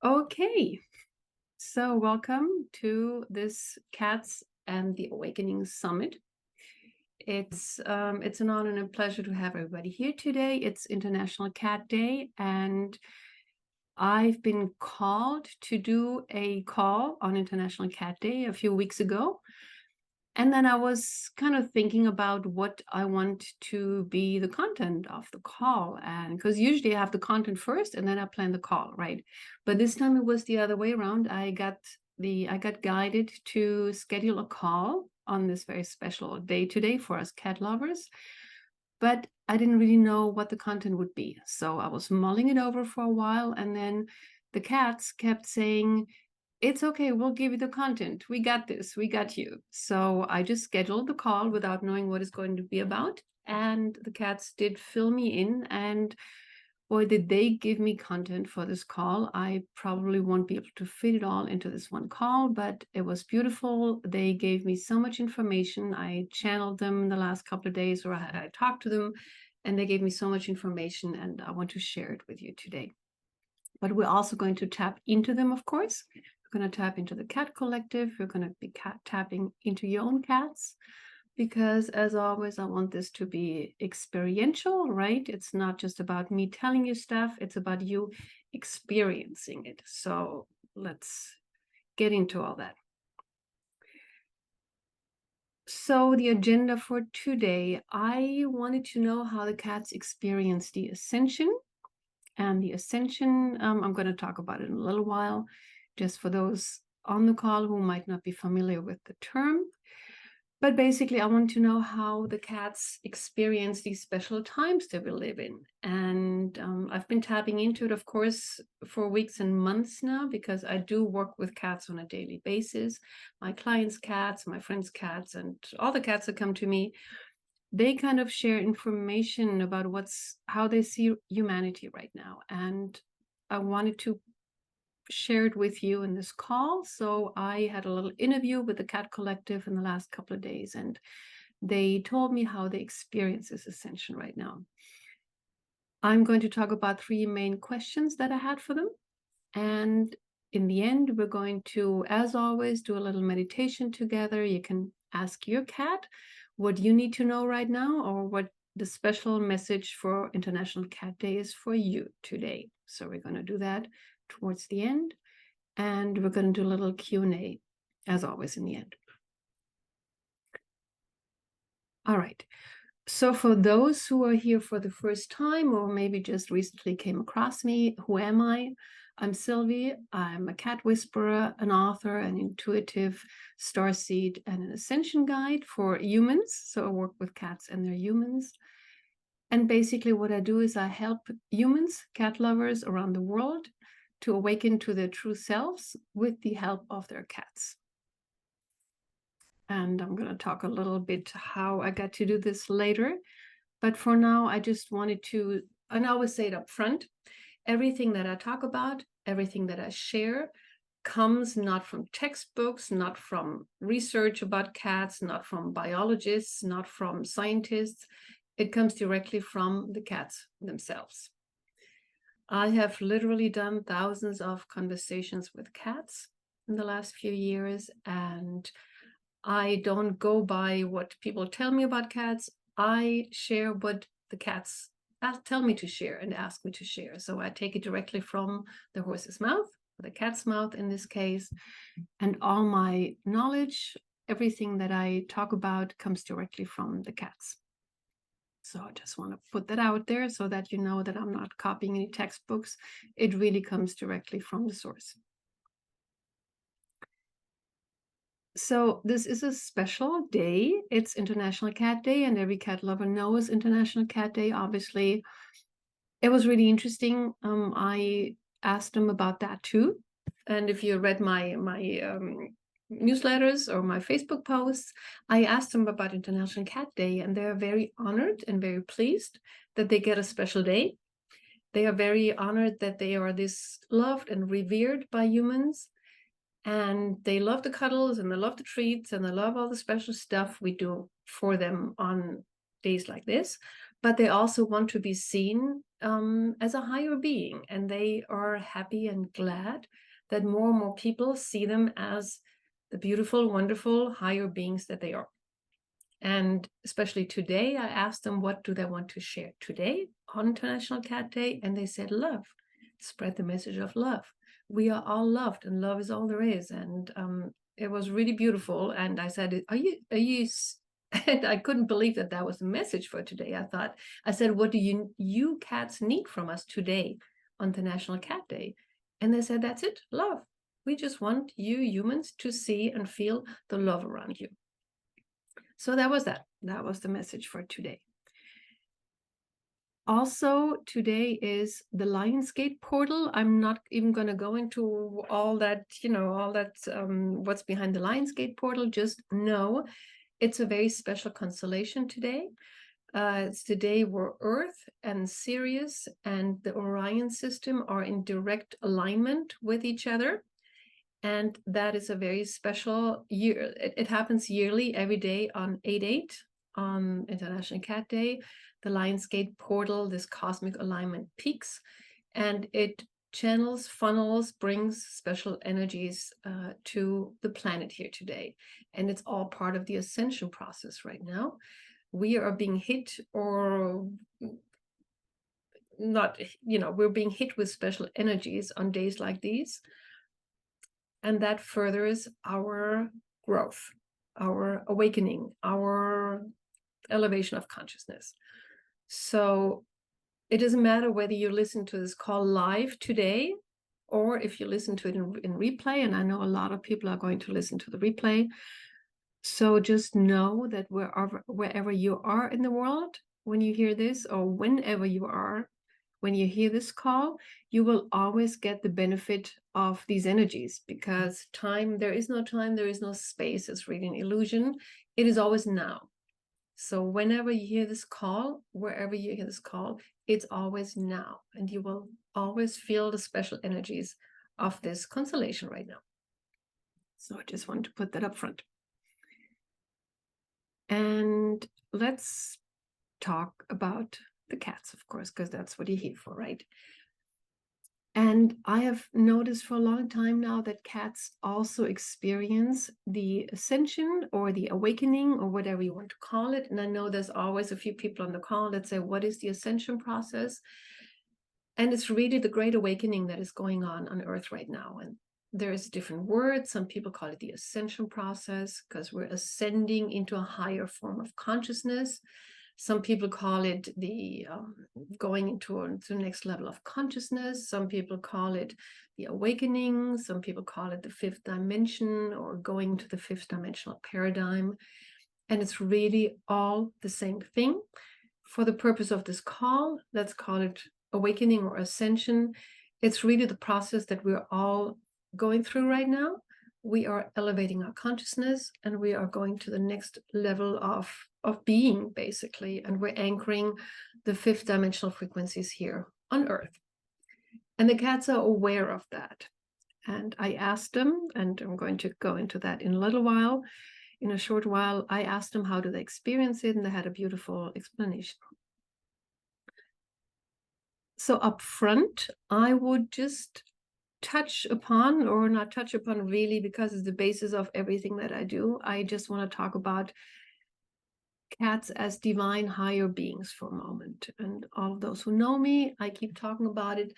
Okay, so welcome to this Cats and the Awakening Summit. It's an honor and a pleasure to have everybody here today. It's International Cat Day, and I've been called to do a call on International Cat Day a few weeks ago. And then I was kind of thinking about what I want to be the content of the call. And because usually I have the content first and then I plan the call, right? But this time it was the other way around. I got guided to schedule a call on this very special day today for us cat lovers. But I didn't really know what the content would be. So I was mulling it over for a while, and then the cats kept saying, it's okay, we'll give you the content. We got this, we got you. So I just scheduled the call without knowing what it's going to be about. And the cats did fill me in, and boy, did they give me content for this call. I probably won't be able to fit it all into this one call, but it was beautiful. They gave me so much information. I channeled them in the last couple of days, or I talked to them, and they gave me so much information, and I want to share it with you today. But we're also going to tap into them, of course. We're going to tap into the cat collective. We're going to be tapping into your own cats, because as always, I want this to be experiential, right? It's not just about me telling you stuff. It's about you experiencing it. So let's get into all that. So the agenda for today, I wanted to know how the cats experience the Ascension. And the Ascension, I'm going to talk about it in a little while, just for those on the call who might not be familiar with the term. But basically, I want to know how the cats experience these special times that we live in. And I've been tapping into it, of course, for weeks and months now, because I do work with cats on a daily basis. My clients' cats, my friends' cats, and all the cats that come to me, they kind of share information about how they see humanity right now. And I wanted to share it with you in this call. So I had a little interview with the Cat Collective in the last couple of days, and they told me how they experience this Ascension right now. I'm going to talk about 3 main questions that I had for them. And in the end, we're going to, as always, do a little meditation together. You can ask your cat what you need to know right now, or what the special message for International Cat Day is for you today. So we're going to do that towards the end, and we're going to do a little Q&A, as always, in the end. All right. So for those who are here for the first time, or maybe just recently came across me, who am I? I'm Sylvie. I'm a cat whisperer, an author, an intuitive starseed, and an ascension guide for humans. So I work with cats and their humans. And basically what I do is I help humans, cat lovers around the world, to awaken to their true selves with the help of their cats. And I'm going to talk a little bit how I got to do this later. But for now, I just wanted to, and I always say it up front, everything that I talk about, everything that I share, comes not from textbooks, not from research about cats, not from biologists, not from scientists. It comes directly from the cats themselves. I have literally done thousands of conversations with cats in the last few years, and I don't go by what people tell me about cats. I share what the cats tell me to share and ask me to share. So I take it directly from the horse's mouth, the cat's mouth in this case, and all my knowledge, everything that I talk about, comes directly from the cats. So I just want to put that out there so that you know that I'm not copying any textbooks. It really comes directly from the source. So this is a special day. It's International Cat Day, and every cat lover knows International Cat Day, obviously. It was really interesting. I asked them about that too. And if you read my newsletters or my Facebook posts, I asked them about International Cat Day, and they're very honored and very pleased that they get a special day. They are very honored that they are this loved and revered by humans. And they love the cuddles, and they love the treats, and they love all the special stuff we do for them on days like this. But they also want to be seen as a higher being, and they are happy and glad that more and more people see them as the beautiful, wonderful, higher beings that they are. And especially today, I asked them what do they want to share today on International Cat Day, and they said love. Spread the message of love. We are all loved, and love is all there is. And it was really beautiful. And I said, are you and I couldn't believe that that was the message for today. I said, what do you cats need from us today on International Cat Day? And they said, that's it, love. We just want you humans to see and feel the love around you. So that was that. That was the message for today. Also, today is the Lionsgate portal. I'm not even going to go into all that, what's behind the Lionsgate portal. Just know it's a very special constellation today. It's the day where Earth and Sirius and the Orion system are in direct alignment with each other. And that is a very special year. It happens yearly, every day on 8/8, on International Cat Day. The Lionsgate portal, this cosmic alignment peaks, and it channels, funnels, brings special energies to the planet here today. And it's all part of the ascension process right now. We are being hit, or not, we're being hit with special energies on days like these. And that furthers our growth, our awakening, our elevation of consciousness. So it doesn't matter whether you listen to this call live today or if you listen to it in replay. And I know a lot of people are going to listen to the replay. So just know that wherever you are in the world, when you hear this, or whenever you are, when you hear this call, you will always get the benefit of these energies, because time, there is no time, there is no space. It's really an illusion. It is always now. So whenever you hear this call, wherever you hear this call, it's always now. And you will always feel the special energies of this constellation right now. So I just wanted to put that up front. And let's talk about the cats, of course, because that's what you're here for, right? And I have noticed for a long time now that cats also experience the ascension or the awakening, or whatever you want to call it. And I know there's always a few people on the call that say, what is the ascension process? And it's really the great awakening that is going on Earth right now. And there's different words. Some people call it the ascension process because we're ascending into a higher form of consciousness. Some people call it the going into the next level of consciousness. Some people call it the awakening. Some people call it the fifth dimension, or going to the fifth dimensional paradigm. And it's really all the same thing. For the purpose of this call, let's call it awakening or ascension. It's really the process that we're all going through right now. We are elevating our consciousness, and we are going to the next level of being, basically, and we're anchoring the fifth dimensional frequencies here on Earth. And the cats are aware of that. And I asked them, and I'm going to go into that in a little while, in a short while, I asked them how do they experience it, and they had a beautiful explanation. So up front, I would just touch upon, or not touch upon really, because it's the basis of everything that I do. I just want to talk about cats as divine higher beings for a moment. And all of those who know me, I keep talking about it.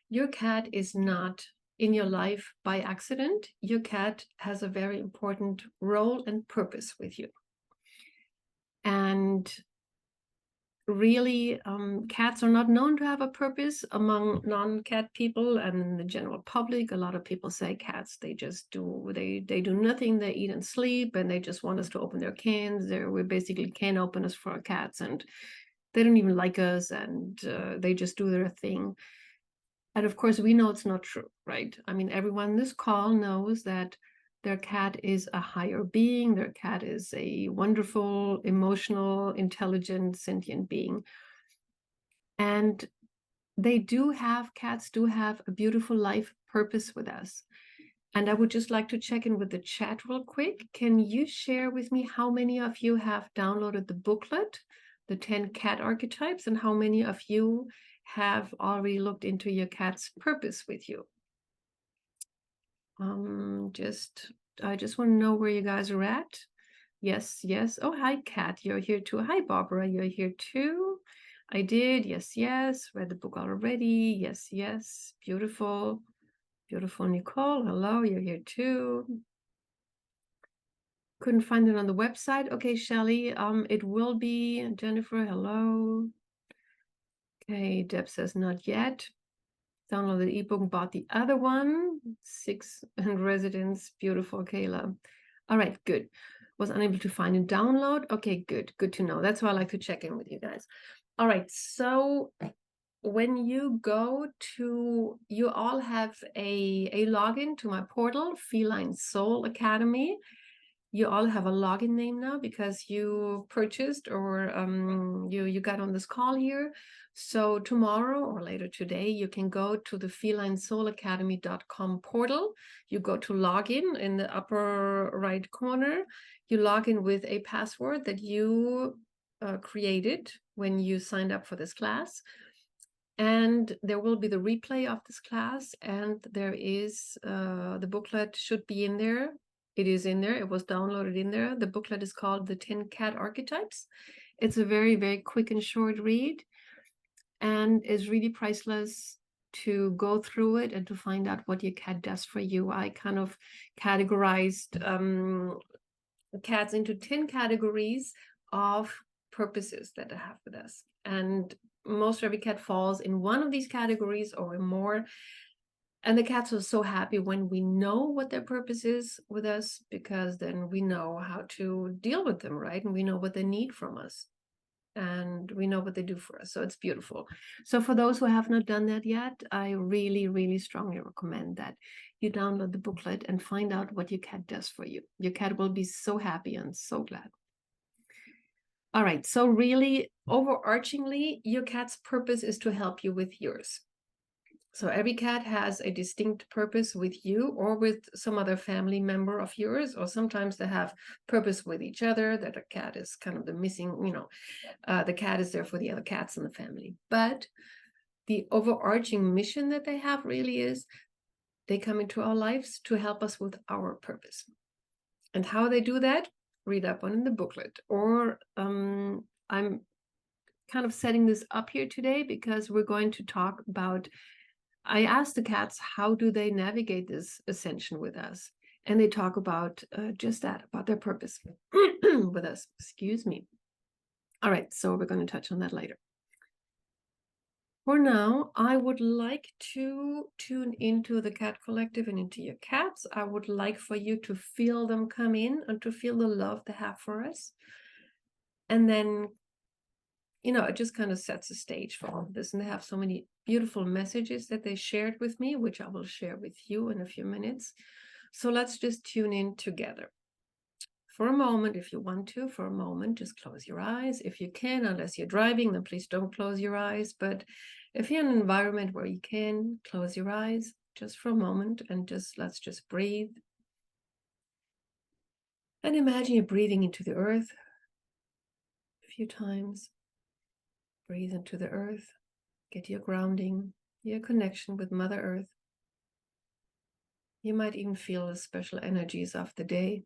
Your cat is not in your life by accident. Your cat has a very important role and purpose with you. And really, cats are not known to have a purpose among non-cat people and the general public. A lot of people say cats, they just do, they do nothing. They eat and sleep, and they just want us to open their cans. We're basically can openers for our cats, and they don't even like us, and they just do their thing. And of course, we know it's not true, right? I mean, everyone in this call knows that their cat is a higher being. Their cat is a wonderful, emotional, intelligent, sentient being. And cats do have a beautiful life purpose with us. And I would just like to check in with the chat real quick. Can you share with me how many of you have downloaded the booklet, the 10 cat archetypes, and how many of you have already looked into your cat's purpose with you. I just want to know where you guys are at. Yes, yes. Oh, hi, Kat. You're here too. Hi, Barbara. You're here too. I did. Yes, yes. Read the book already. Yes, yes. Beautiful. Beautiful, Nicole. Hello. You're here too. Couldn't find it on the website. Okay, Shelly. It will be. Jennifer, hello. Okay, Deb says not yet. Downloaded the ebook and bought the other one. 6 and residents. Beautiful, Kayla. All right, good. Was unable to find a download. Okay, good. Good to know. That's why I like to check in with you guys. All right, so when you go to, you all have a login to my portal, Feline Soul Academy. You all have a login name now because you purchased or you got on this call here. So tomorrow or later today, you can go to the FelineSoulAcademy.com portal. You go to login in the upper right corner. You log in with a password that you created when you signed up for this class. And there will be the replay of this class, and there is the booklet should be in there. It is in there. It was downloaded in there. The booklet is called The 10 Cat Archetypes. It's a very, very quick and short read and is really priceless to go through it and to find out what your cat does for you. I kind of categorized cats into 10 categories of purposes that they have with us. And most every cat falls in one of these categories or in more. And the cats are so happy when we know what their purpose is with us, because then we know how to deal with them, right? And we know what they need from us. And we know what they do for us. So it's beautiful. So for those who have not done that yet, I really, really strongly recommend that you download the booklet and find out what your cat does for you. Your cat will be so happy and so glad. All right. So really, overarchingly, your cat's purpose is to help you with yours. So every cat has a distinct purpose with you or with some other family member of yours, or sometimes they have purpose with each other, that a cat is kind of the missing, the cat is there for the other cats in the family. But the overarching mission that they have really is they come into our lives to help us with our purpose. And how they do that, read up on in the booklet. Or I'm kind of setting this up here today because we're going to talk about, I asked the cats, how do they navigate this ascension with us? And they talk about just that, about their purpose with us. Excuse me. All right, so we're going to touch on that later. For now, I would like to tune into the Cat Collective and into your cats. I would like for you to feel them come in and to feel the love they have for us. And then it just kind of sets the stage for all of this. And they have so many beautiful messages that they shared with me, which I will share with you in a few minutes. So let's just tune in together. For a moment, if you want to, for a moment, just close your eyes. If you can, unless you're driving, then please don't close your eyes. But if you're in an environment where you can, close your eyes just for a moment and let's just breathe. And imagine you're breathing into the earth a few times. Breathe into the earth, get your grounding, your connection with Mother Earth. You might even feel the special energies of the day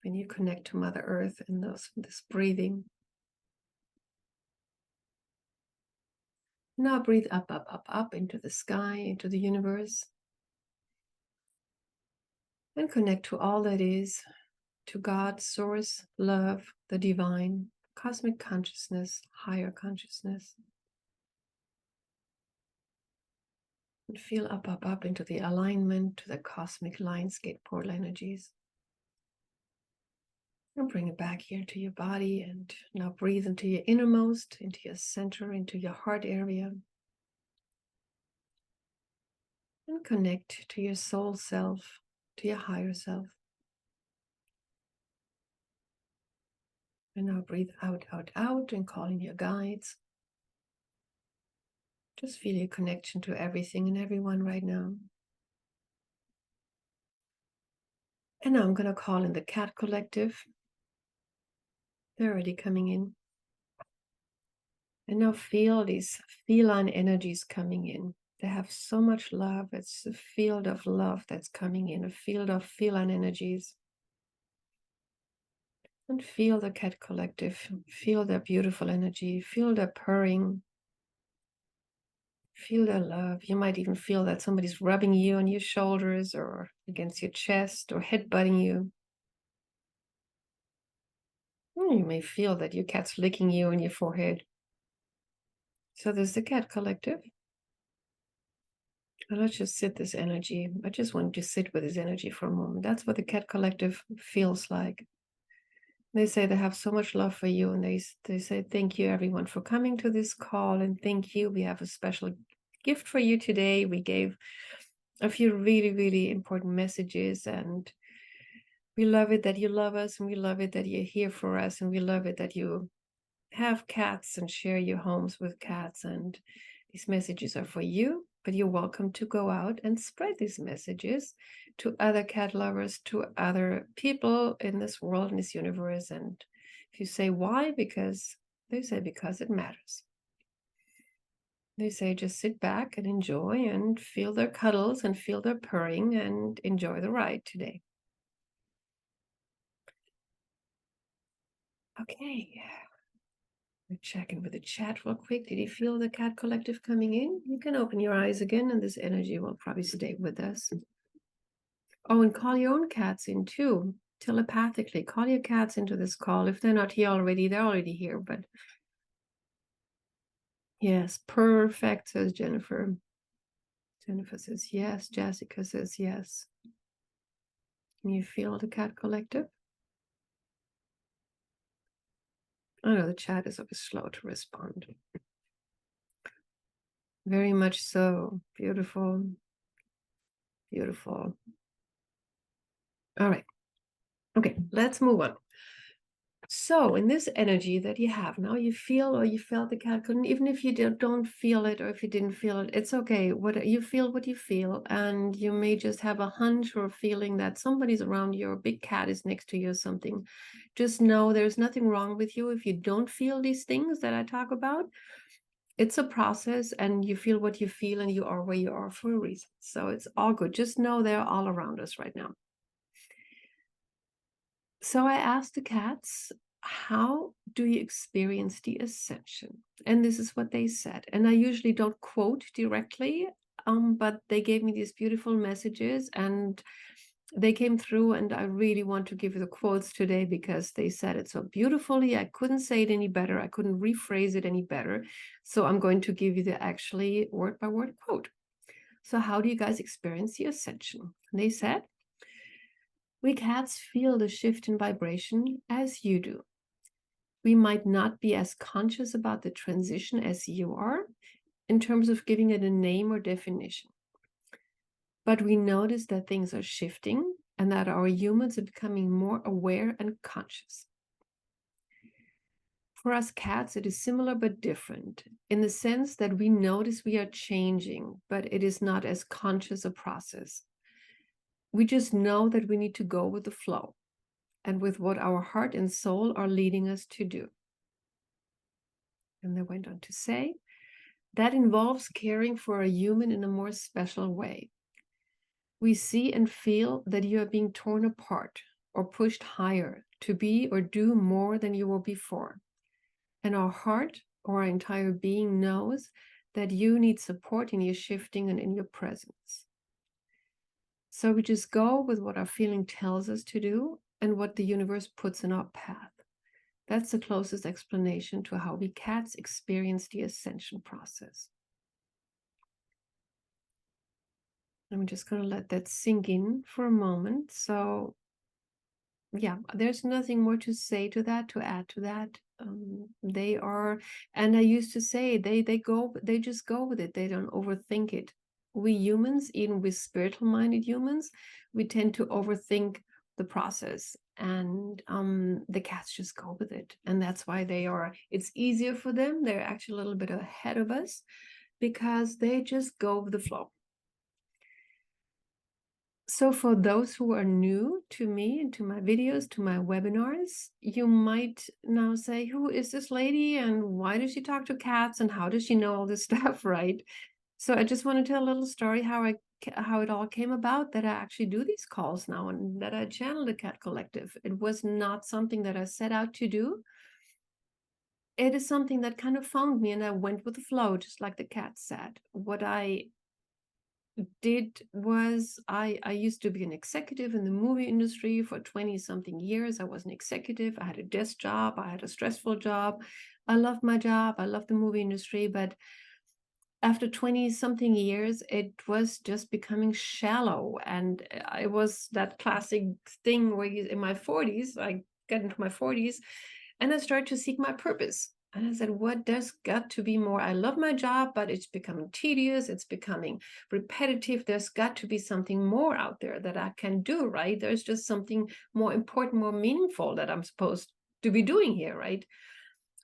when you connect to Mother Earth and this breathing. Now breathe up, up, up, up into the sky, into the universe. And connect to all that is, to God, Source, Love, the Divine, Cosmic Consciousness, Higher Consciousness. And feel up, up, up into the alignment to the cosmic Lionsgate portal energies. And bring it back here to your body, and now breathe into your innermost, into your center, into your heart area. And connect to your soul self, to your higher self. And now breathe out, out, out, and call in your guides. Just feel your connection to everything and everyone right now. And now I'm going to call in the Cat Collective. They're already coming in. And now feel these feline energies coming in. They have so much love. It's a field of love that's coming in, a field of feline energies. And feel the cat collective. Feel their beautiful energy. Feel their purring. Feel their love. You might even feel that somebody's rubbing you on your shoulders or against your chest or headbutting you. Or you may feel that your cat's licking you on your forehead. So there's the cat collective. And let's just sit this energy. I just want to sit with this energy for a moment. That's what the cat collective feels like. They say they have so much love for you, and they say thank you everyone for coming to this call, and thank you. We have a special gift for you today. We gave a few really, really important messages, and we love it that you love us, and we love it that you're here for us, and we love it that you have cats and share your homes with cats. And these messages are for you, but you're welcome to go out and spread these messages to other cat lovers, to other people in this world, in this universe. And if you say why, because they say because it matters. They say just sit back and enjoy and feel their cuddles and feel their purring and enjoy the ride today. Okay. We're checking with the chat real quick. Did you feel the cat collective coming in? You can open your eyes again, and this energy will probably stay with us. Oh, and call your own cats in too, telepathically. Call your cats into this call. If they're not here already, they're already here. But yes, perfect, says Jennifer. Jennifer says yes. Jessica says yes. Can you feel the cat collective? I know the chat is always slow to respond. Very much so. Beautiful. Beautiful. All right. Okay, let's move on. So in this energy that you have now, you feel or you felt the cat couldn't, even if you don't feel it or if you didn't feel it, it's okay. What you feel, and you may just have a hunch or a feeling that somebody's around you or a big cat is next to you or something. Just know there's nothing wrong with you if you don't feel these things that I talk about. It's a process, and you feel what you feel, and you are where you are for a reason. So it's all good. Just know they're all around us right now. So I asked the cats, how do you experience the ascension? And this is what they said. And I usually don't quote directly, but they gave me these beautiful messages and they came through, and I really want to give you the quotes today because they said it so beautifully. I couldn't say it any better. I couldn't rephrase it any better. So I'm going to give you the actually word by word quote. So how do you guys experience the ascension? And they said, we cats feel the shift in vibration as you do. We might not be as conscious about the transition as you are in terms of giving it a name or definition. But we notice that things are shifting and that our humans are becoming more aware and conscious. For us cats, it is similar but different in the sense that we notice we are changing, but it is not as conscious a process. We just know that we need to go with the flow and with what our heart and soul are leading us to do. And they went on to say, that involves caring for a human in a more special way. We see and feel that you are being torn apart or pushed higher to be or do more than you were before. And our heart or our entire being knows that you need support in your shifting and in your presence. So we just go with what our feeling tells us to do and what the universe puts in our path. That's the closest explanation to how we cats experience the ascension process. I'm just going to let that sink in for a moment. So yeah, there's nothing more to say to that, to add to that. They are, and I used to say, they just go with it. They don't overthink it. We humans, even with spiritual minded humans, we tend to overthink the process, and the cats just go with it. And that's why it's easier for them. They're actually a little bit ahead of us because they just go with the flow. So for those who are new to me and to my videos, to my webinars, you might now say, who is this lady and why does she talk to cats and how does she know all this stuff, right? So I just want to tell a little story how it all came about that I actually do these calls now and that I channel the Cat Collective. It was not something that I set out to do. It is something that kind of found me and I went with the flow, just like the cat said. What I did was I used to be an executive in the movie industry for 20 something years. I was an executive. I had a desk job. I had a stressful job. I loved my job. I loved the movie industry. But after 20 something years, it was just becoming shallow. And it was that classic thing where in my 40s, I got into my 40s and I started to seek my purpose. And I said, what does got to be more? I love my job, but it's becoming tedious. It's becoming repetitive. There's got to be something more out there that I can do, right? There's just something more important, more meaningful that I'm supposed to be doing here, right?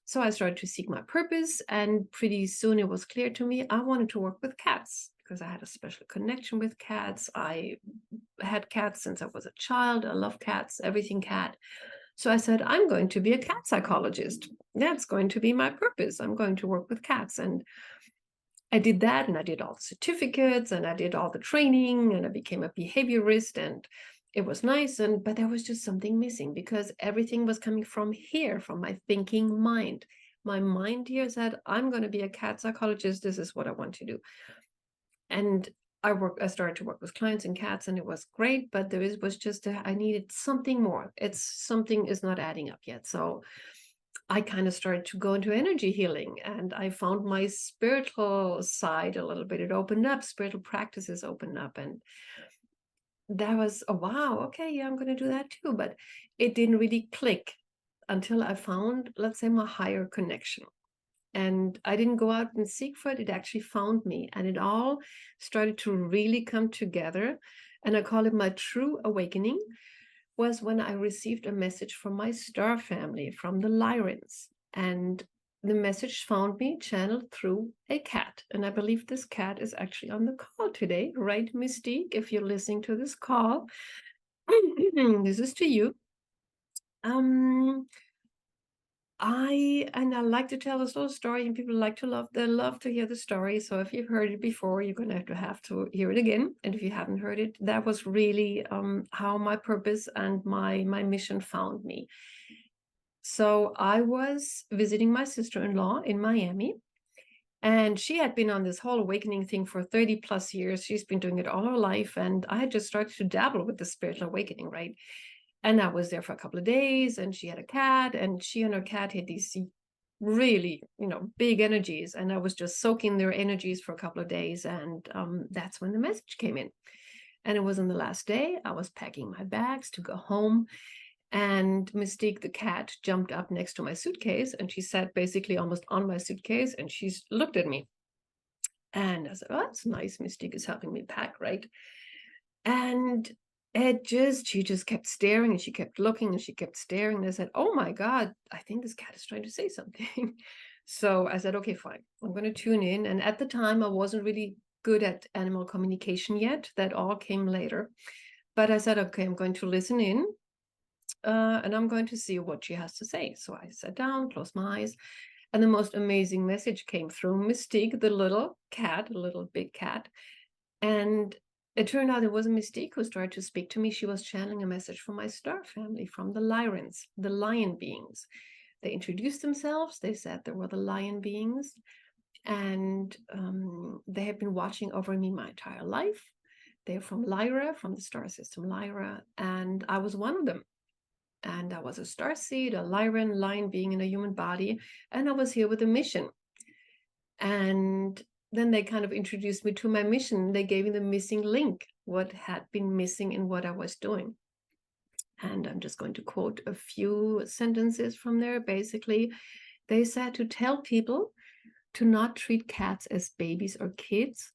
So I started to seek my purpose, and pretty soon it was clear to me I wanted to work with cats because I had a special connection with cats. I had cats since I was a child. I love cats, everything cat. So I said, I'm going to be a cat psychologist. That's going to be my purpose. I'm going to work with cats. And I did that, and I did all the certificates, and I did all the training, and I became a behaviorist, and it was nice. But there was just something missing because everything was coming from here, from my thinking mind. My mind here said, I'm going to be a cat psychologist. This is what I want to do. And I started to work with clients and cats, and it was great, but was just I needed something more. Something is not adding up yet. So I kind of started to go into energy healing, and I found my spiritual side a little bit. It opened up, spiritual practices opened up, and that was, oh wow, okay, yeah, I'm going to do that too. But it didn't really click until I found, let's say, my higher connection. And I didn't go out and seek for it. It actually found me, and it all started to really come together. And I call it my true awakening was when I received a message from my star family, from the Lyrans. And the message found me channeled through a cat. And I believe this cat is actually on the call today, right, Mystique? If you're listening to this call, this is to you. I like to tell this little story, and people love to hear the story. So if you've heard it before, you're going to have to hear it again. And if you haven't heard it, that was really how my purpose and my mission found me. So I was visiting my sister-in-law in Miami, and she had been on this whole awakening thing for 30 plus years. She's been doing it all her life, and I had just started to dabble with the spiritual awakening, right? And I was there for a couple of days, and she had a cat, and she and her cat had these really, big energies. And I was just soaking their energies for a couple of days. And that's when the message came in. And it was on the last day. I was packing my bags to go home. And Mystique, the cat, jumped up next to my suitcase, and she sat basically almost on my suitcase, and she looked at me. And I said, oh, that's nice. Mystique is helping me pack, right? And she just kept staring, and she kept looking, and she kept staring. And I said, oh my God, I think this cat is trying to say something. So I said, okay, fine, I'm going to tune in. And at the time, I wasn't really good at animal communication yet. That all came later. But I said, okay, I'm going to listen in, and I'm going to see what she has to say. So I sat down, closed my eyes, and the most amazing message came through Mystique, the little cat, a little big cat. And it turned out it was a Mystique who started to speak to me. She was channeling a message from my star family, from the Lyrans, the lion beings. They introduced themselves. They said they were the lion beings. And they have been watching over me my entire life. They're from Lyra, from the star system Lyra. And I was one of them. And I was a starseed, a Lyran, lion being in a human body. And I was here with a mission. And then they kind of introduced me to my mission. They gave me the missing link, what had been missing in what I was doing. And I'm just going to quote a few sentences from there. Basically, they said to tell people to not treat cats as babies or kids,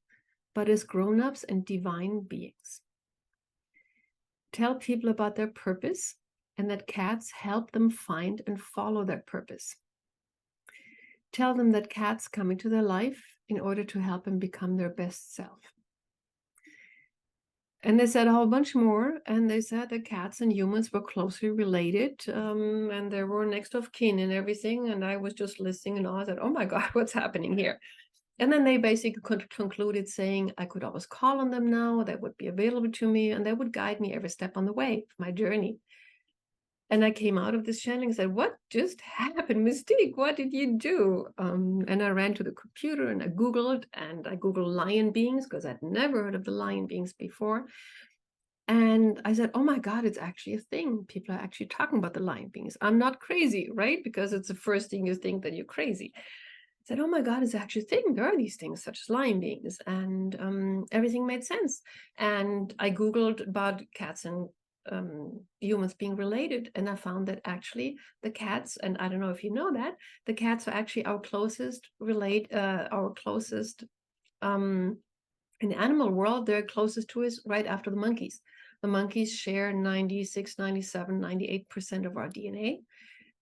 but as grown-ups and divine beings. Tell people about their purpose and that cats help them find and follow their purpose. Tell them that cats come into their life in order to help them become their best self. And they said a whole bunch more, and they said that cats and humans were closely related, and they were next of kin and everything. And I was just listening, and I said, "Oh my God, what's happening here?" And then they basically concluded saying I could always call on them now; they would be available to me, and they would guide me every step on the way of my journey. And I came out of this channeling and said, "What just happened, Mystique? What did you do?" And I ran to the computer and I Googled lion beings because I'd never heard of the lion beings before. And I said, "Oh my God, it's actually a thing. People are actually talking about the lion beings. I'm not crazy, right? Because it's the first thing you think that you're crazy." I said, "Oh my God, it's actually a thing. There are these things such as lion beings." And everything made sense. And I Googled about cats and humans being related. And I found that actually the cats, and I don't know if you know that, the cats are actually our closest in the animal world, they're closest to us right after the monkeys. The monkeys share 96, 97, 98% of our DNA.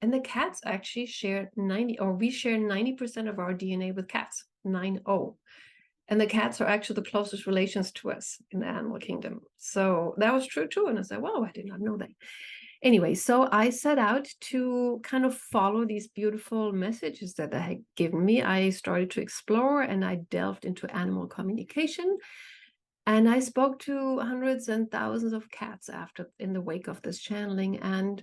And the cats actually share we share 90% of our DNA with cats, 90. And the cats are actually the closest relations to us in the animal kingdom. So that was true too. And I said, "Wow, I did not know that." Anyway, so I set out to kind of follow these beautiful messages that they had given me. I started to explore and I delved into animal communication. And I spoke to hundreds and thousands of cats in the wake of this channeling. And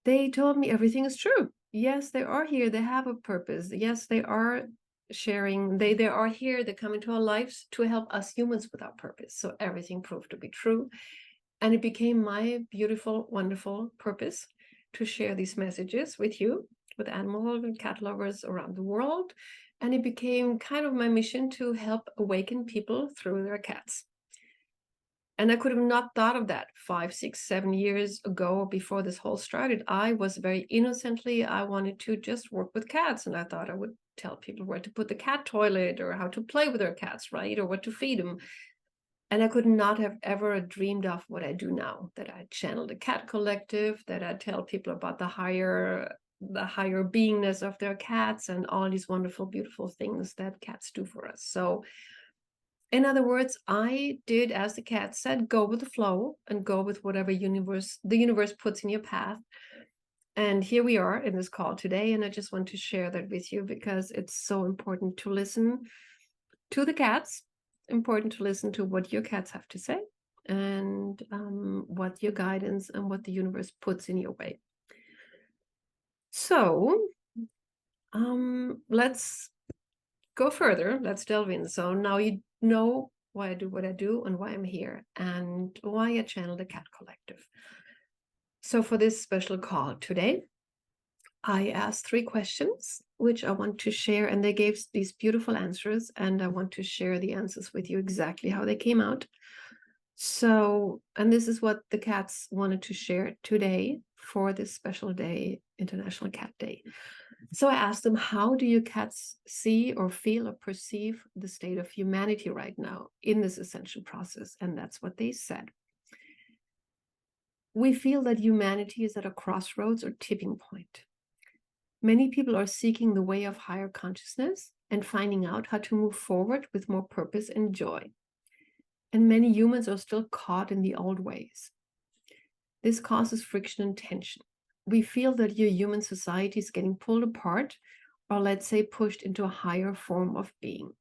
they told me everything is true. Yes, they are here. They have a purpose. Yes, they are sharing. They are here. They come into our lives to help us humans with our purpose. So everything proved to be true. And it became my beautiful, wonderful purpose to share these messages with you, with animal and cat lovers around the world. And it became kind of my mission to help awaken people through their cats. And I could have not thought of that 5, 6, 7 years ago before this whole started. I was very innocently, I wanted to just work with cats. And I thought I would tell people where to put the cat toilet or how to play with their cats, right? Or what to feed them. And I could not have ever dreamed of what I do now, that I channel the cat collective, that I tell people about the higher beingness of their cats and all these wonderful, beautiful things that cats do for us. So in other words, I did, as the cat said, go with the flow and go with whatever the universe puts in your path. And here we are in this call today. And I just want to share that with you because it's so important to listen to the cats, important to listen to what your cats have to say and what your guidance and what the universe puts in your way. So let's go further. Let's delve in. So now you know why I do what I do and why I'm here and why I channel the Cat Collective. So for this special call today, I asked 3 questions, which I want to share, and they gave these beautiful answers, and I want to share the answers with you exactly how they came out. So, and this is what the cats wanted to share today for this special day, International Cat Day. So I asked them, how do you cats see or feel or perceive the state of humanity right now in this ascension process? And that's what they said. We feel that humanity is at a crossroads or tipping point. Many people are seeking the way of higher consciousness and finding out how to move forward with more purpose and joy. And many humans are still caught in the old ways. This causes friction and tension. We feel that your human society is getting pulled apart, or let's say pushed into a higher form of being.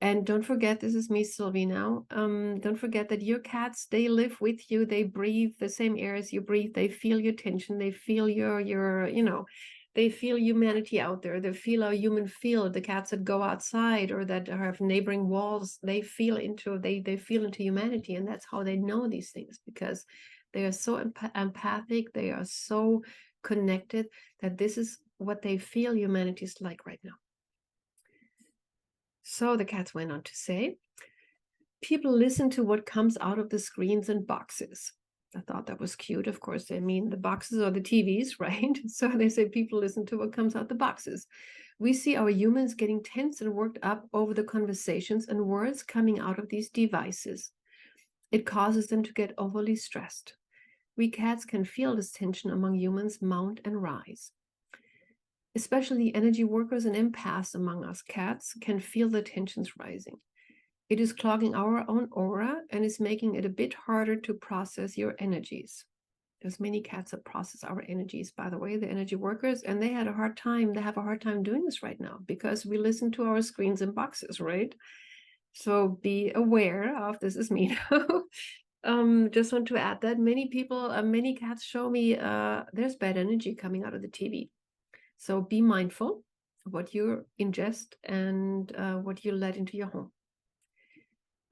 And don't forget, this is me, Sylvie, now. Don't forget that your cats, they live with you. They breathe the same air as you breathe. They feel your tension. They feel they feel humanity out there. They feel how human feel. The cats that go outside or that have neighboring walls, they feel into humanity. And that's how they know these things, because they are so empathic. They are so connected that this is what they feel humanity is like right now. So the cats went on to say, people listen to what comes out of the screens and boxes. I thought that was cute. Of course, they mean the boxes or the TVs, right? So they say people listen to what comes out the boxes. We see our humans getting tense and worked up over the conversations and words coming out of these devices. It causes them to get overly stressed. We cats can feel this tension among humans mount and rise. Especially energy workers and empaths among us cats can feel the tensions rising. It is clogging our own aura and is making it a bit harder to process your energies. There's many cats that process our energies, by the way, the energy workers, and they have a hard time doing this right now because we listen to our screens and boxes, right? So be aware of, this is me now. Just want to add that many people, many cats show me there's bad energy coming out of the TV. So be mindful of what you ingest and what you let into your home.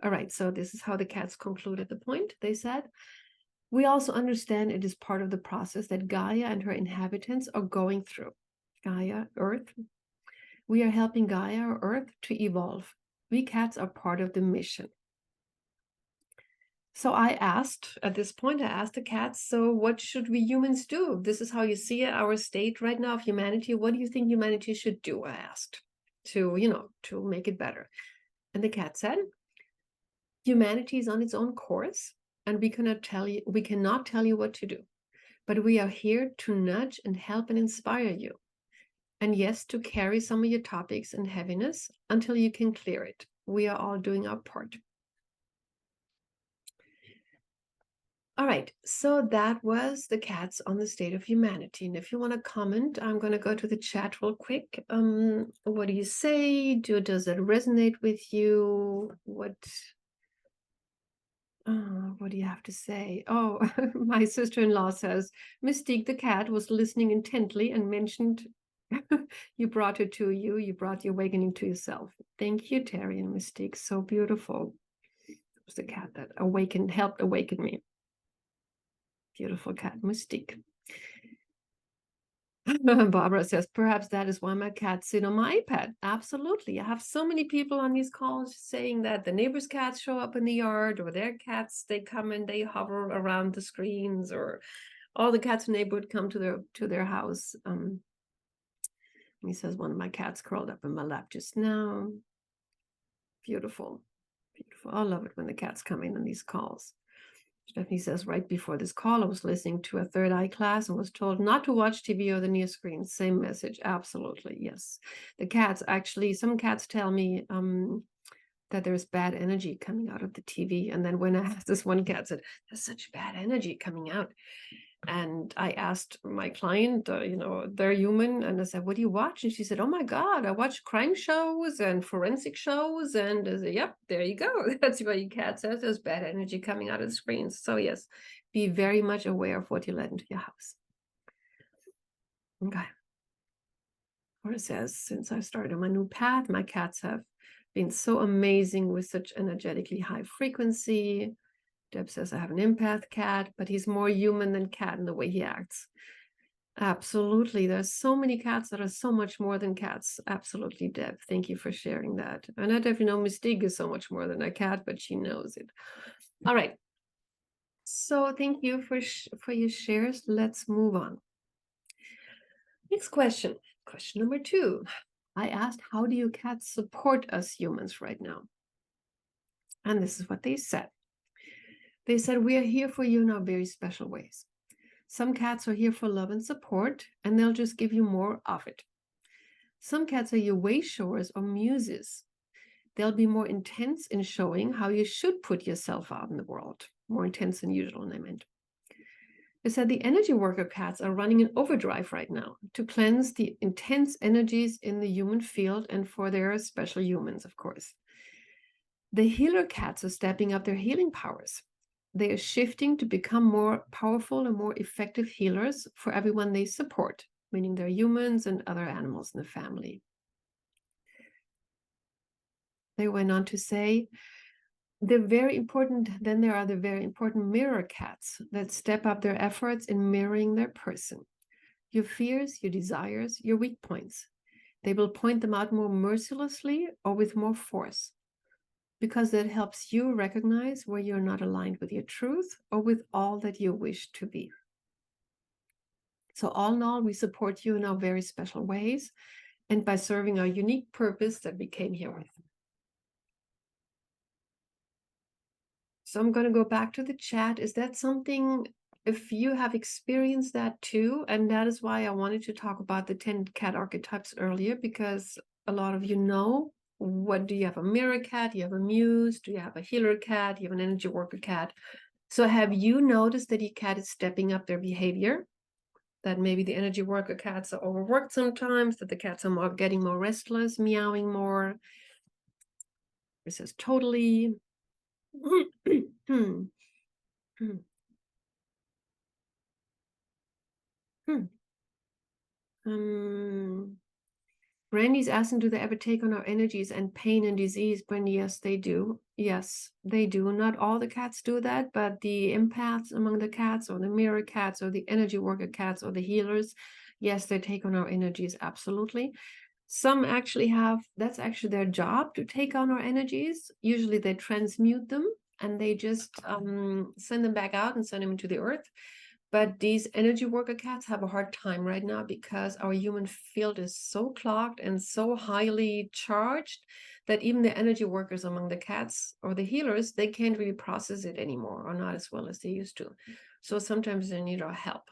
All right, so this is how the cats concluded the point. They said, we also understand it is part of the process that Gaia and her inhabitants are going through. Gaia, Earth. We are helping Gaia, or Earth, to evolve. We cats are part of the mission. So I asked, at this point, I asked the cats, so what should we humans do? This is how you see our state right now of humanity. What do you think humanity should do? I asked, to make it better. And the cat said, humanity is on its own course, and we cannot tell you what to do. But we are here to nudge and help and inspire you. And yes, to carry some of your topics and heaviness until you can clear it. We are all doing our part. All right, so that was the cats on the state of humanity. And if you want to comment, I'm going to go to the chat real quick. What do you say? Does it resonate with you? What do you have to say? Oh, my sister-in-law says, Mystique the cat was listening intently and mentioned you brought her to you. You brought the awakening to yourself. Thank you, Terry and Mystique. So beautiful. It was the cat that helped awaken me. Beautiful cat, Mystique. Barbara says, perhaps that is why my cats sit on my iPad. Absolutely. I have so many people on these calls saying that the neighbors' cats show up in the yard, or their cats, they come and they hover around the screens, or all the cats in the neighborhood come to their house. He says, one of my cats curled up in my lap just now. Beautiful. Beautiful. I love it when the cats come in on these calls. Stephanie says, right before this call, I was listening to a third eye class and was told not to watch TV or the near screen. Same message. Absolutely. Yes. The cats, actually, some cats tell me that there's bad energy coming out of the TV. And then when I asked, this one cat said, there's such bad energy coming out. And I asked my client, they're human. And I said, what do you watch? And she said, oh my God, I watch crime shows and forensic shows. And I said, yep, there you go. That's what your cat says. There's bad energy coming out of the screens. So yes, be very much aware of what you let into your house. Okay. Or it says, since I started on my new path, my cats have been so amazing with such energetically high frequency. Deb says, I have an empath cat, but he's more human than cat in the way he acts. Absolutely. There's so many cats that are so much more than cats. Absolutely, Deb. Thank you for sharing that. And I definitely know Mystique is so much more than a cat, but she knows it. All right. So thank you for your shares. Let's move on. Next question. Question number 2. I asked, how do you cats support us humans right now? And this is what they said. They said, we are here for you in our very special ways. Some cats are here for love and support, and they'll just give you more of it. Some cats are your way showers or muses. They'll be more intense in showing how you should put yourself out in the world. More intense than usual, I meant. They said the energy worker cats are running in overdrive right now to cleanse the intense energies in the human field and for their special humans, of course. The healer cats are stepping up their healing powers. They are shifting to become more powerful and more effective healers for everyone they support, meaning their humans and other animals in the family. They went on to say, there are the very important mirror cats that step up their efforts in mirroring their person. Your fears, your desires, your weak points. They will point them out more mercilessly or with more force, because that helps you recognize where you're not aligned with your truth or with all that you wish to be. So all in all, we support you in our very special ways and by serving our unique purpose that we came here with. So I'm going to go back to the chat. Is that something, if you have experienced that too, and that is why I wanted to talk about the 10 cat archetypes earlier, because a lot of you know What do you have? A mirror cat? Do you have a muse? Do you have a healer cat? Do you have an energy worker cat? So have you noticed that your cat is stepping up their behavior? That maybe the energy worker cats are overworked sometimes, that the cats are getting more restless, meowing more. It says totally. Hmm. Hmm. Hmm. Brandy's asking, do they ever take on our energies and pain and disease? Brandy, yes, they do. Yes, they do. Not all the cats do that, but the empaths among the cats, or the mirror cats, or the energy worker cats, or the healers, yes, they take on our energies, absolutely. Some actually have, that's actually their job, to take on our energies. Usually they transmute them and they just send them back out and send them into the earth. But these energy worker cats have a hard time right now because our human field is so clogged and so highly charged that even the energy workers among the cats or the healers, they can't really process it anymore, or not as well as they used to. So sometimes they need our help.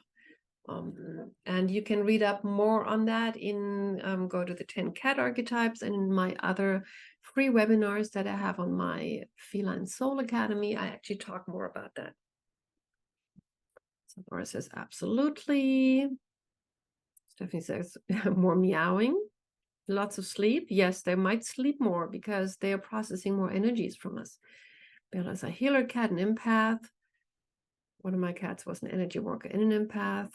And you can read up more on that in go to the 10 cat archetypes, and in my other free webinars that I have on my Feline Soul Academy, I actually talk more about that. So Laura says, absolutely. Stephanie says, more meowing, lots of sleep. Yes, they might sleep more because they are processing more energies from us. Bella's a healer cat, an empath. One of my cats was an energy worker and an empath.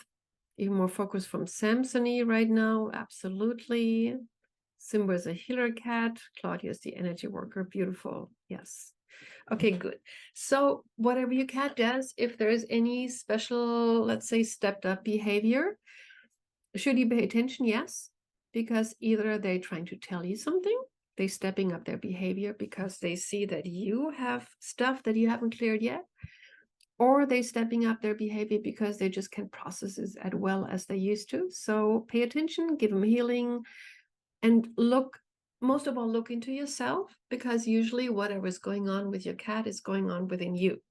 Even more focus from Samsony right now. Absolutely. Simba is a healer cat. Claudia is the energy worker. Beautiful. Yes. Okay, good. So whatever your cat does, if there is any special, let's say, stepped up behavior, should you pay attention? Yes, because either they're trying to tell you something, they're stepping up their behavior because they see that you have stuff that you haven't cleared yet, or they're stepping up their behavior because they just can't process it as well as they used to. So pay attention, give them healing, and look, most of all, look into yourself, because usually whatever's going on with your cat is going on within you.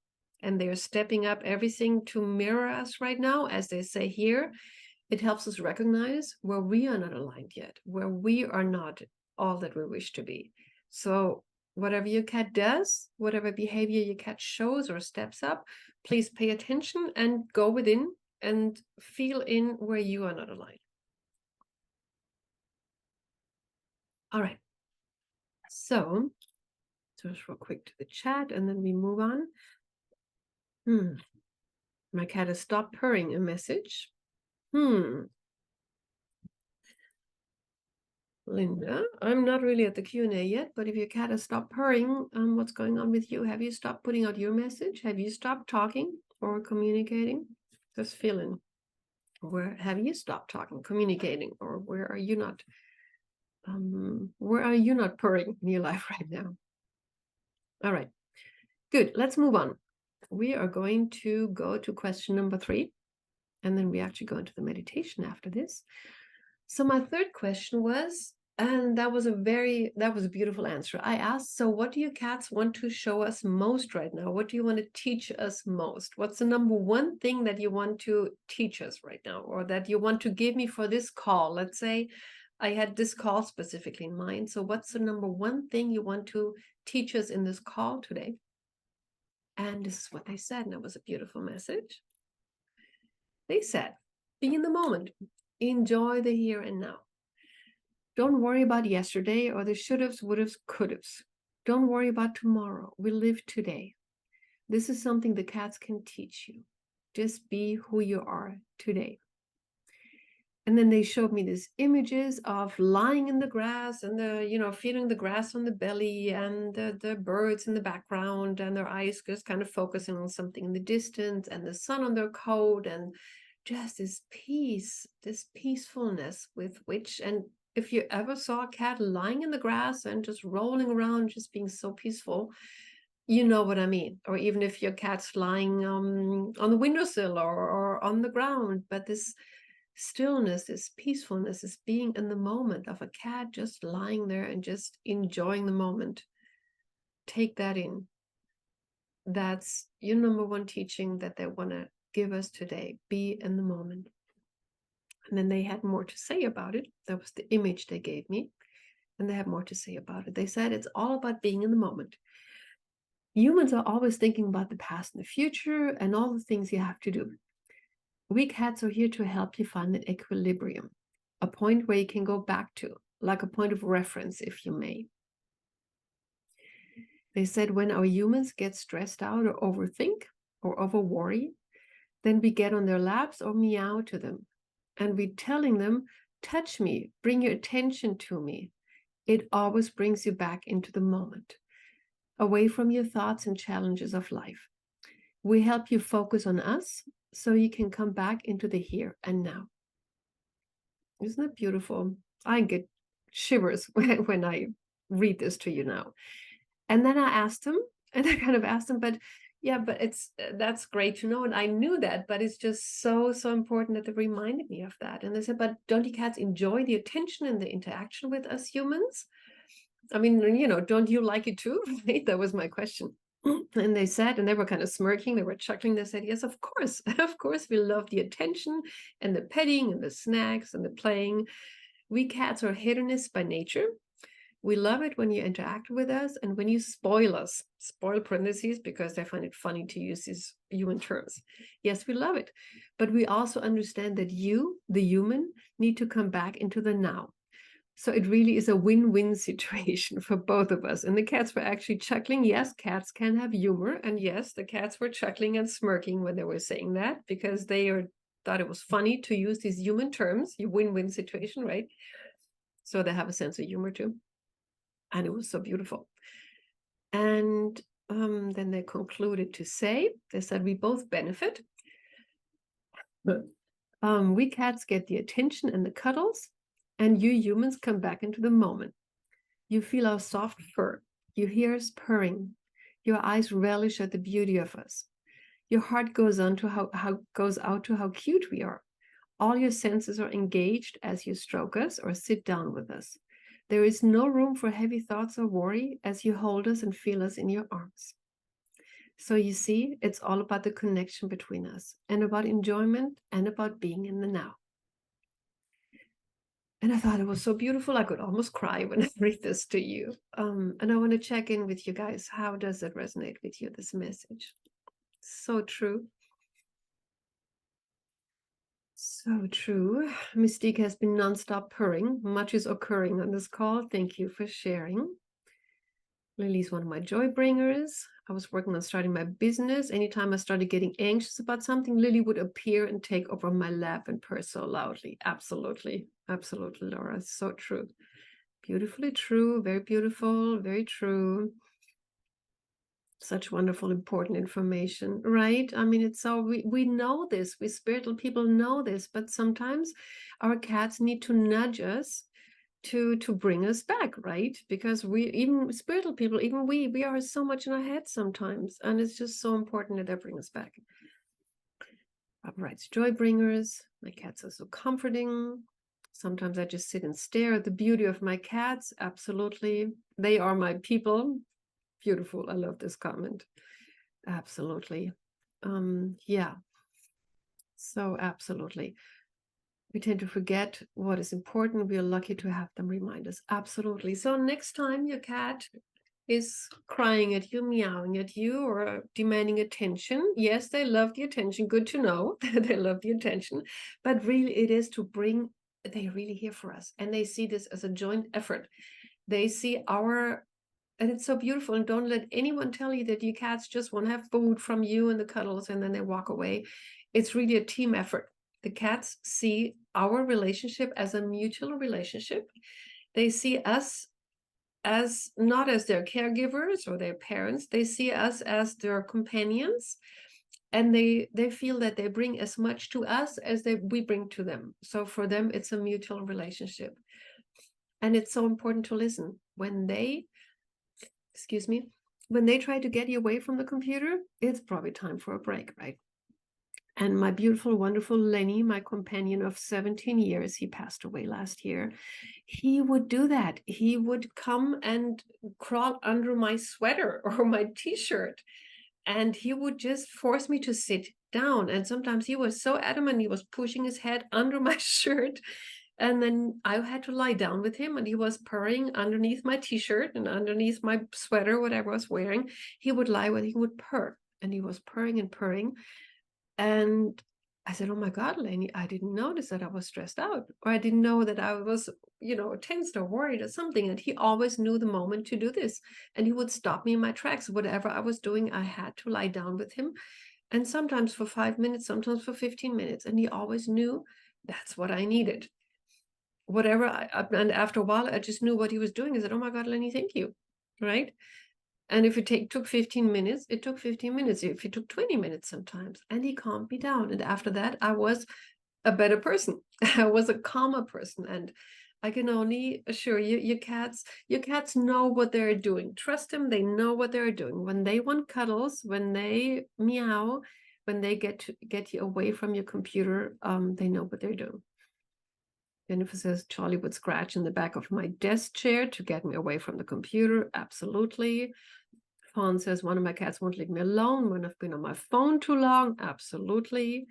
And they're stepping up everything to mirror us right now, as they say here. It helps us recognize where we are not aligned yet, where we are not all that we wish to be. So whatever your cat does, whatever behavior your cat shows or steps up, please pay attention and go within and feel in where you are not aligned. All right. So just real quick to the chat and then we move on. My cat has stopped purring, a message. Linda, I'm not really at the Q&A yet, but if your cat has stopped purring, what's going on with you? Have you stopped putting out your message? Have you stopped talking or communicating? Just feeling. Where have you stopped talking, communicating, or where are you not? Where are you not purring in your life right now? All right, good. Let's move on. We are going to go to question number 3, and then we actually go into the meditation after this. So my third question was, and that was a beautiful answer. I asked, so what do your cats want to show us most right now? What do you want to teach us most? What's the number one thing that you want to teach us right now, or that you want to give me for this call? Let's say I had this call specifically in mind. So what's the number one thing you want to teach us in this call today? And this is what they said, and it was a beautiful message. They said, be in the moment. Enjoy the here and now. Don't worry about yesterday or the should-haves, would-haves, could-haves. Don't worry about tomorrow. We live today. This is something the cats can teach you. Just be who you are today. And then they showed me these images of lying in the grass and feeling the grass on the belly and the birds in the background and their eyes just kind of focusing on something in the distance and the sun on their coat and just this peace, this peacefulness with which, and if you ever saw a cat lying in the grass and just rolling around, just being so peaceful, you know what I mean. Or even if your cat's lying on the windowsill or on the ground, but this stillness, this peacefulness, this being in the moment of a cat just lying there and just enjoying the moment. Take that in. That's your number one teaching that they want to give us today. Be in the moment. And then they had more to say about it. That was the image they gave me. And they have more to say about it. They said it's all about being in the moment. Humans are always thinking about the past and the future and all the things you have to do. We cats are here to help you find an equilibrium, a point where you can go back to, like a point of reference, if you may. They said when our humans get stressed out or overthink or over worry, then we get on their laps or meow to them. And we're telling them, touch me, bring your attention to me. It always brings you back into the moment, away from your thoughts and challenges of life. We help you focus on us so you can come back into the here and now. Isn't that beautiful? I get shivers when I read this to you now. And then I asked him, and I kind of asked him, but yeah, but that's great to know. And I knew that, but it's just so important that they reminded me of that. And they said, but don't you cats enjoy the attention and the interaction with us humans? I mean, you know, don't you like it too? Right? That was my question. And they said, and they were kind of smirking, they were chuckling. They said, yes, of course. Of course, we love the attention and the petting and the snacks and the playing. We cats are hedonists by nature. We love it when you interact with us and when you spoil us, spoil parentheses, because I find it funny to use these human terms. Yes, we love it. But we also understand that you, the human, need to come back into the now. So it really is a win-win situation for both of us. And the cats were actually chuckling. Yes, cats can have humor. And yes, the cats were chuckling and smirking when they were saying that, because they thought it was funny to use these human terms, your win-win situation, right? So they have a sense of humor too. And it was so beautiful. And then they concluded to say, they said, we both benefit. We cats get the attention and the cuddles, and you humans come back into the moment. You feel our soft fur. You hear us purring. Your eyes relish at the beauty of us. Your heart goes on to goes out to how cute we are. All your senses are engaged as you stroke us or sit down with us. There is no room for heavy thoughts or worry as you hold us and feel us in your arms. So you see, it's all about the connection between us and about enjoyment and about being in the now. And I thought it was so beautiful. I could almost cry when I read this to you. And I want to check in with you guys. How does it resonate with you, this message? So true. So true. Mystique has been nonstop purring. Much is occurring on this call. Thank you for sharing. Lily's one of my joy bringers. I was working on starting my business. Anytime I started getting anxious about something, Lily would appear and take over my lap and purr so loudly. Absolutely. Absolutely, Laura. So true. Beautifully true. Very beautiful. Very true. Such wonderful, important information, right? I mean, it's so, we know this. We spiritual people know this, but sometimes our cats need to nudge us to bring us back, right? Because we, even spiritual people, even we are so much in our head sometimes, and it's just so important that they bring us back. Uprights, joy bringers. My cats are so comforting. Sometimes I just sit and stare at the beauty of my cats. Absolutely, they are my people. Beautiful. I love this comment. Absolutely. Yeah. So absolutely. We tend to forget what is important. We are lucky to have them remind us. Absolutely. So next time your cat is crying at you, meowing at you, or demanding attention, yes, they love the attention. Good to know that they love the attention. But really, it is to bring, they're really here for us. And they see this as a joint effort. They see our, and it's so beautiful. And don't let anyone tell you that your cats just want to have food from you and the cuddles and then they walk away. It's really a team effort. The cats see our relationship as a mutual relationship. They see us as not as their caregivers or their parents. They see us as their companions. And they feel that they bring as much to us as we bring to them. So for them, it's a mutual relationship. And it's so important to listen. When they try to get you away from the computer, it's probably time for a break, right? And my beautiful, wonderful Lenny, my companion of 17 years, he passed away last year. He would do that. He would come and crawl under my sweater or my t-shirt, and he would just force me to sit down. And sometimes he was so adamant, he was pushing his head under my shirt And then I had to lie down with him, and he was purring underneath my t-shirt and underneath my sweater, whatever I was wearing. He would lie with, he would purr, and he was purring and purring. And I said, oh my God, Lainey, I didn't notice that I was stressed out, or I didn't know that I was, tensed or worried or something. And he always knew the moment to do this. And he would stop me in my tracks. Whatever I was doing, I had to lie down with him. And sometimes for 5 minutes, sometimes for 15 minutes. And he always knew that's what I needed. Whatever, and after a while, I just knew what he was doing. I said, oh my God, Lenny, thank you, right? And if it took 15 minutes, it took 15 minutes. If it took 20 minutes sometimes, and he calmed me down. And after that, I was a better person. I was a calmer person. And I can only assure you, your cats know what they're doing. Trust them, they know what they're doing. When they want cuddles, when they meow, when they get you away from your computer, they know what they're doing. Jennifer says Charlie would scratch in the back of my desk chair to get me away from the computer. Absolutely. Fawn says one of my cats won't leave me alone when I've been on my phone too long. Absolutely.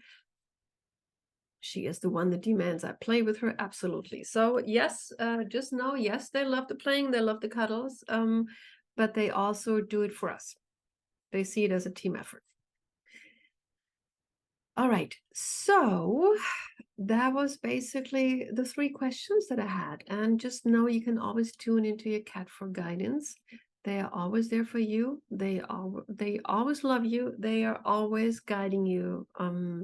She is the one that demands I play with her. Absolutely. So yes, just know, yes, they love the playing, they love the cuddles, but they also do it for us. They see it as a team effort. All right, so that was basically the 3 questions that I had. And just know you can always tune into your cat for guidance. They are always there for you. They always love you. They are always guiding you.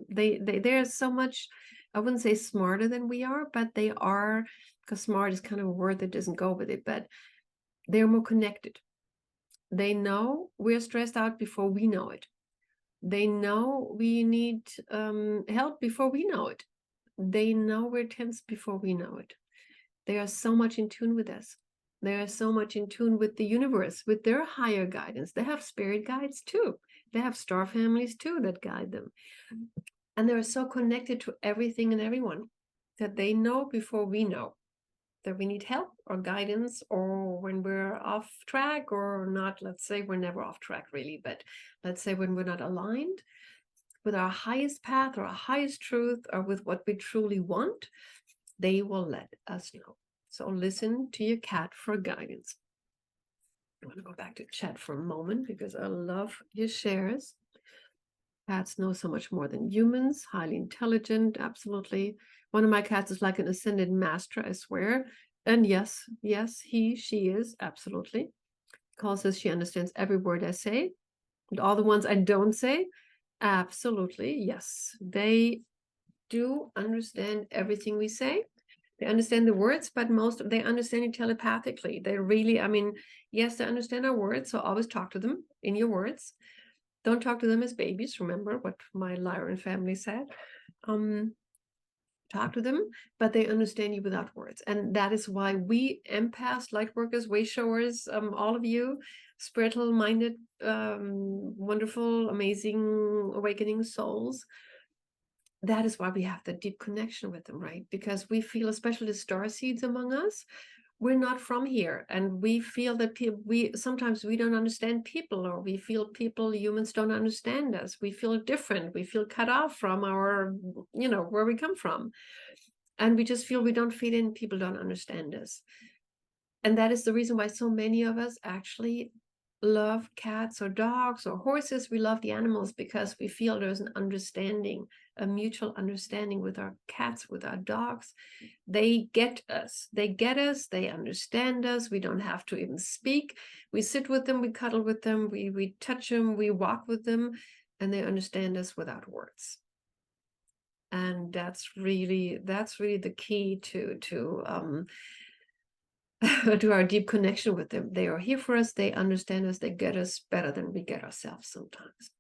They're so much, I wouldn't say smarter than we are, but they are, because smart is kind of a word that doesn't go with it, but they're more connected. They know we're stressed out before we know it. They know we need help before we know it. They know we're tense before we know it. They are so much in tune with us. They are so much in tune with the universe, with their higher guidance. They have spirit guides too. They have star families too that guide them. And they're so connected to everything and everyone that they know before we know that we need help or guidance, or when we're off track or not. Let's say we're never off track really, but let's say when we're not aligned with our highest path or our highest truth or with what we truly want, they will let us know. So listen to your cat for guidance. I want to go back to chat for a moment because I love your shares. Cats know so much more than humans, highly intelligent, absolutely. One of my cats is like an ascended master, I swear. And yes, she is, absolutely. Call says she understands every word I say. And all the ones I don't say, absolutely, yes. They do understand everything we say. They understand the words, but they understand it telepathically. They really, yes, they understand our words, so always talk to them in your words. Don't talk to them as babies. Remember what my Lyran family said. Talk to them, but they understand you without words. And that is why we empaths, light workers, way showers, all of you, spiritual minded, wonderful, amazing, awakening souls, that is why we have that deep connection with them, right? Because we feel, especially the star seeds among us, we're not from here, and we feel that sometimes we don't understand people, or we feel humans don't understand us. We feel different. We feel cut off from our, where we come from, and we just feel we don't fit in. People don't understand us, and that is the reason why so many of us actually love cats or dogs or horses. We love the animals because we feel there's an understanding, a mutual understanding with our cats, with our dogs. They get us, they understand us. We don't have to even speak. We sit with them, we cuddle with them, we touch them, we walk with them, and they understand us without words. And that's really the key to to our deep connection with them. They are here for us, they understand us, they get us better than we get ourselves sometimes.